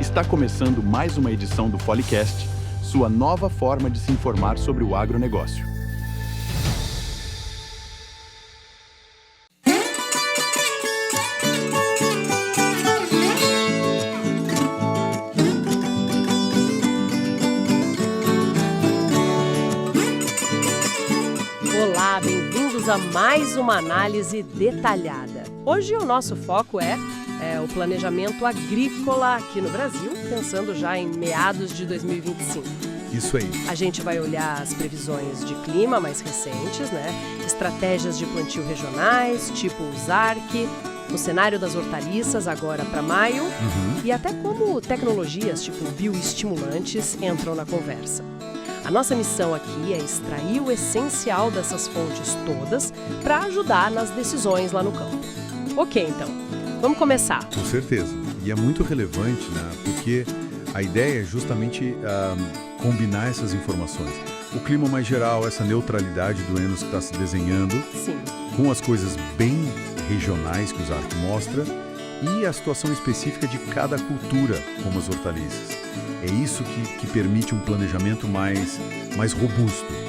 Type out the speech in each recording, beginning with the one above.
Está começando mais uma edição do Policast, sua nova forma de se informar sobre o agronegócio. Olá, bem-vindos a mais uma análise detalhada. Hoje o nosso foco é o planejamento agrícola aqui no Brasil, pensando já em meados de 2025. Isso aí. A gente vai olhar as previsões de clima mais recentes, estratégias de plantio regionais, tipo o ZARC, o cenário das hortaliças agora para maio, e até como tecnologias tipo bioestimulantes entram na conversa. A nossa missão aqui é extrair o essencial dessas fontes todas para ajudar nas decisões lá no campo. Ok, então, vamos começar. Com certeza. E é muito relevante, porque a ideia é justamente combinar essas informações. O clima mais geral, essa neutralidade do Enos que está se desenhando, Sim. com as coisas bem regionais que o ZARC mostra e a situação específica de cada cultura, como as hortaliças. É isso que permite um planejamento mais robusto,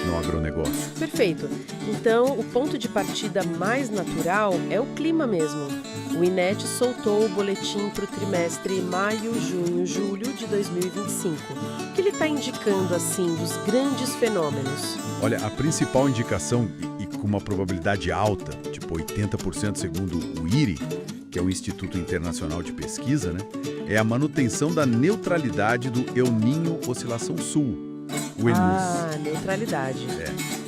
no agronegócio. Perfeito. Então, o ponto de partida mais natural é o clima mesmo. O INET soltou o boletim para o trimestre maio, junho, julho de 2025. O que ele está indicando, assim, dos grandes fenômenos? Olha, a principal indicação, e com uma probabilidade alta, tipo 80% segundo o IRI, que é o Instituto Internacional de Pesquisa, é a manutenção da neutralidade do El Niño Oscilação Sul, o ENUS. Ah, neutralidade.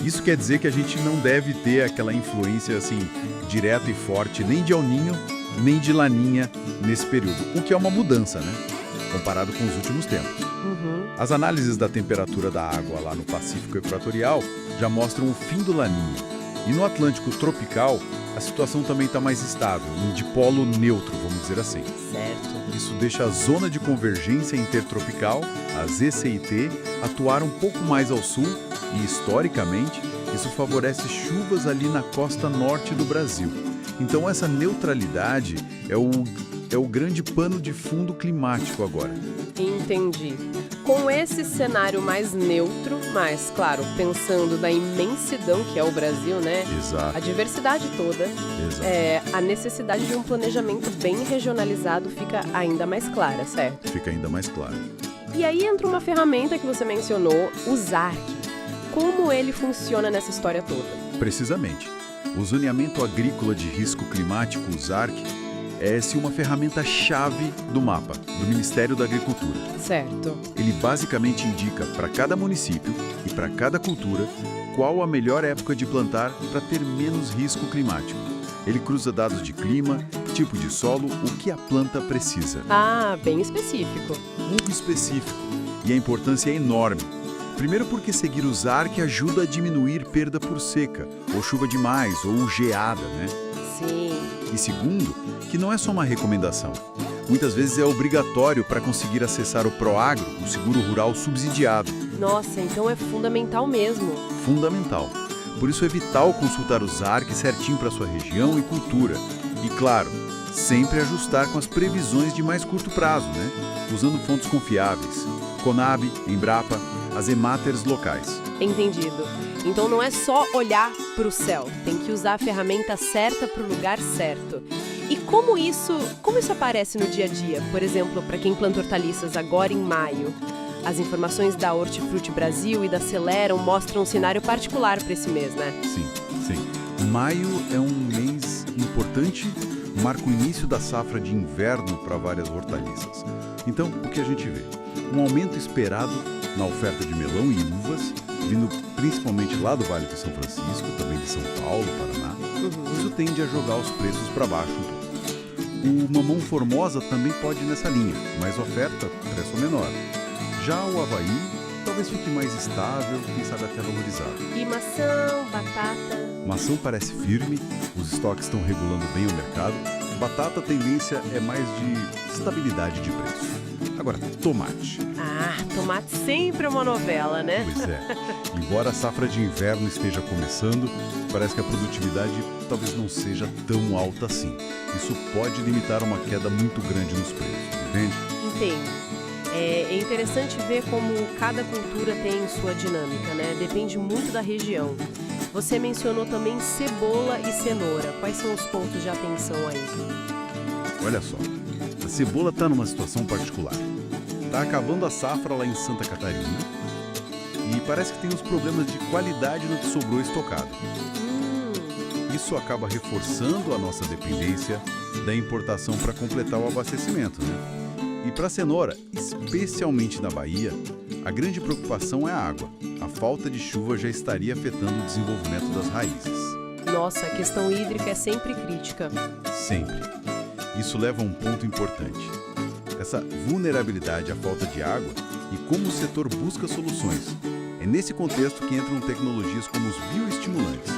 Isso quer dizer que a gente não deve ter aquela influência assim, direta e forte, nem de El Niño, nem de Laninha nesse período, o que é uma mudança, comparado com os últimos tempos. As análises da temperatura da água lá no Pacífico Equatorial já mostram o fim do Laninha. E no Atlântico Tropical, a situação também está mais estável, um dipolo neutro, vamos dizer assim. Certo. Isso deixa a zona de convergência intertropical, a ZCIT, atuar um pouco mais ao sul e, historicamente, isso favorece chuvas ali na costa norte do Brasil. Então, essa neutralidade é o grande pano de fundo climático agora. Entendi. Com esse cenário mais neutro, mas, claro, pensando na imensidão que é o Brasil, Exato. A diversidade toda, Exato. a necessidade de um planejamento bem regionalizado fica ainda mais clara, certo? Fica ainda mais claro. E aí entra uma ferramenta que você mencionou, o ZARC. Como ele funciona nessa história toda? Precisamente. O Zoneamento Agrícola de Risco Climático, o ZARC, é uma ferramenta-chave do mapa, do Ministério da Agricultura. Certo. Ele basicamente indica para cada município e para cada cultura qual a melhor época de plantar para ter menos risco climático. Ele cruza dados de clima, tipo de solo, o que a planta precisa. Ah, bem específico. Muito específico. E a importância é enorme. Primeiro porque seguir o ZARC ajuda a diminuir perda por seca, ou chuva demais, ou geada, Sim. E segundo, que não é só uma recomendação. Muitas vezes é obrigatório para conseguir acessar o Proagro, o seguro rural subsidiado. Nossa, então é fundamental mesmo. Fundamental. Por isso é vital consultar o ZARC certinho para sua região e cultura. E claro, sempre ajustar com as previsões de mais curto prazo, usando fontes confiáveis. Conab, Embrapa, as EMATERs locais. Entendido. Então não é só olhar para o céu, tem que usar a ferramenta certa para o lugar certo. E como isso aparece no dia a dia? Por exemplo, para quem planta hortaliças agora em maio. As informações da Hortifruti Brasil e da Celeron mostram um cenário particular para esse mês, Sim. Maio é um mês importante, marca o início da safra de inverno para várias hortaliças. Então, o que a gente vê? Um aumento esperado na oferta de melão e uvas, vindo principalmente lá do Vale de São Francisco, também de São Paulo, Paraná. Isso tende a jogar os preços para baixo um pouco. O mamão formosa também pode ir nessa linha, mais oferta, preço menor. Já o Havaí talvez fique mais estável, quem sabe até valorizado. E maçã, batata? Maçã parece firme, os estoques estão regulando bem o mercado. Batata, a tendência é mais de estabilidade de preço. Agora, tomate. Ah, tomate sempre é uma novela, Pois é. Embora a safra de inverno esteja começando, parece que a produtividade talvez não seja tão alta assim. Isso pode limitar uma queda muito grande nos preços, entende? Tenho. É interessante ver como cada cultura tem sua dinâmica, né? Depende muito da região. Você mencionou também cebola e cenoura. Quais são os pontos de atenção aí? Olha só, a cebola está numa situação particular. Está acabando a safra lá em Santa Catarina e parece que tem uns problemas de qualidade no que sobrou estocado. Isso acaba reforçando a nossa dependência da importação para completar o abastecimento, né? E para a cenoura, especialmente na Bahia, a grande preocupação é a água. A falta de chuva já estaria afetando o desenvolvimento das raízes. Nossa, a questão hídrica é sempre crítica. Sempre. Isso leva a um ponto importante. Essa vulnerabilidade à falta de água e como o setor busca soluções. É nesse contexto que entram tecnologias como os bioestimulantes.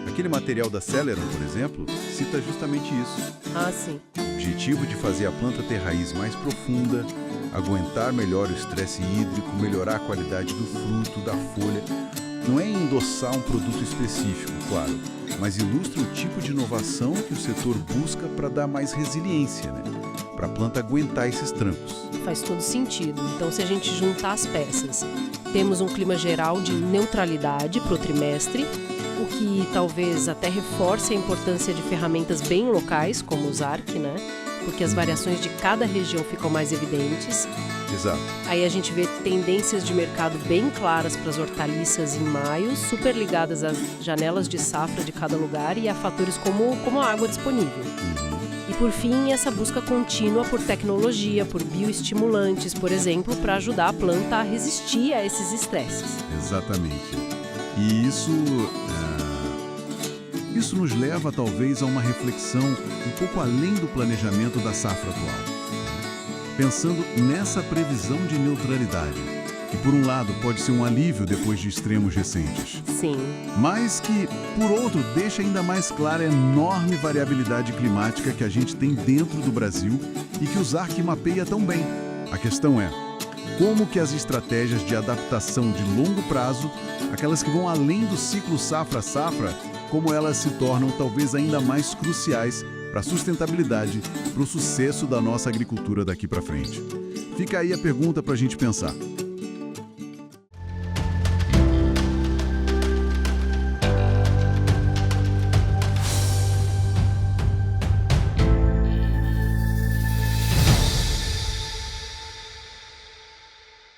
Aquele material da Celeron, por exemplo, cita justamente isso. Ah, sim. O objetivo de fazer a planta ter raiz mais profunda, aguentar melhor o estresse hídrico, melhorar a qualidade do fruto, da folha. Não é endossar um produto específico, claro, mas ilustra o tipo de inovação que o setor busca para dar mais resiliência, né? Para a planta aguentar esses trancos. Faz todo sentido. Então, se a gente juntar as peças, temos um clima geral de neutralidade para o trimestre, o que talvez até reforce a importância de ferramentas bem locais, como o ZARC, né? Porque as variações de cada região ficam mais evidentes. Exato. Aí a gente vê tendências de mercado bem claras para as hortaliças em maio, super ligadas às janelas de safra de cada lugar e a fatores como a água disponível. E por fim, essa busca contínua por tecnologia, por bioestimulantes, por exemplo, para ajudar a planta a resistir a esses estresses. Exatamente. E isso nos leva talvez a uma reflexão um pouco além do planejamento da safra atual. Pensando nessa previsão de neutralidade, que por um lado pode ser um alívio depois de extremos recentes, Sim. mas que, por outro, deixa ainda mais clara a enorme variabilidade climática que a gente tem dentro do Brasil e que o ZARC mapeia tão bem. A questão é, como que as estratégias de adaptação de longo prazo, aquelas que vão além do ciclo safra-safra, como elas se tornam talvez ainda mais cruciais para a sustentabilidade, para o sucesso da nossa agricultura daqui para frente. Fica aí a pergunta para a gente pensar.